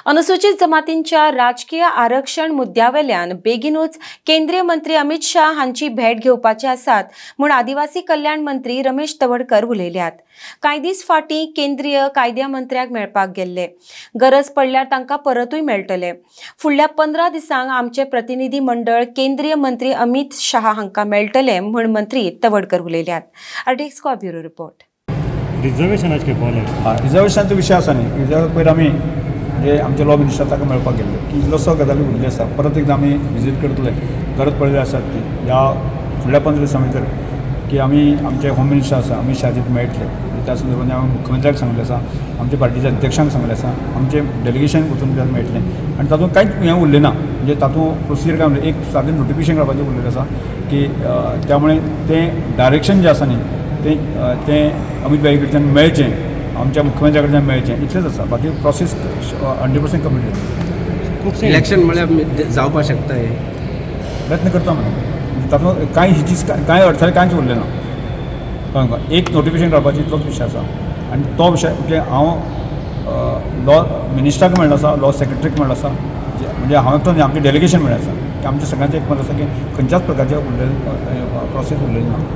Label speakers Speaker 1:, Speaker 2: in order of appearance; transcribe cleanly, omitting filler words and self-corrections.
Speaker 1: अनुसूचित जमातींच्या राजकीय आरक्षण मुद्द्यावेल्यान बेगीनूच केंद्रीय मंत्री अमित शाह हांची भेट घेवपाचे आसात म्हूण आदिवासी कल्याण मंत्री रमेश तवडकर उलयल्यात। कांय दीस फाटीं केंद्रीय कायद्या मंत्र्याक मेळपाक गेल्ले। गरज पडल्यार तांकां परतूय मेळटले। फुडल्या 15 दिसांक आमचे प्रतिनिधी मंडळ केंद्रीय मंत्री अमित शाह हांकां मेळटले म्हूण मंत्री तवडकर उलयल्यात। आर्टिक्स को ब्युरो रिपोर्ट।
Speaker 2: रिजर्वेशनाचे
Speaker 3: रिजर्वेशनाचो विशय आसा न्ही, रिजर्व पयर आमी म्हणजे आमचे लॉ मिनिस्टर ताका मेळपाक गेल्ले की इल्लोसो गजाली उरली आसा, परत एकदां आमी विजीट करतले। गरज पडली आसात ती ह्या फुडल्या 15 दिसां भितर की आमी आमचे होम मिनिस्टर आसा अमित शाहजीक मेळटले। त्या संदर्भात हांवें मुख्यमंत्र्याक सांगलें आसा, आमच्या पार्टीच्या अध्यक्षांक सांगलें आसा, आमचे डेलिगेशन वचून त्यात मेळटलें आनी तातूंत कांयच हें उरलें ना। म्हणजे तातूंत प्रोसिजर काय म्हणलें एक सादें नोटिफिकेशन काडपाचें उरलेलें आसा की त्यामुळे तें डायरेक्शन जें आसा न्ही तें अमित भाई कडच्यान मेळचें, आमच्या मुख्यमंत्र्या कडच्यान मेळचें इतलेंच आसा। बाकी प्रोसेस 100% कंप्लीट जाता।
Speaker 4: इलेक्शन म्हळ्यार जावपाक शकता हे
Speaker 3: प्रयत्न करता म्हणून तातूंत कांय हिचीस कांय अडथळे कांयच उरले ना। कळ्ळें, एक नोटिफिकेशन काडपाची इतलोच विशय आसा आनी तो विशय म्हणजे हांव लॉ मिनिस्टराक मेळ्ळो आसा, लॉ सेक्रेटरीक मेळ्ळो आसा, म्हणजे हांवें तो आमचें डेलिगेशन मेळ्ळें आसा की आमच्या सगळ्यांचें एक मत आसा की खंयच्याच प्रकारचे उरलेले प्रोसेस उरलेली ना।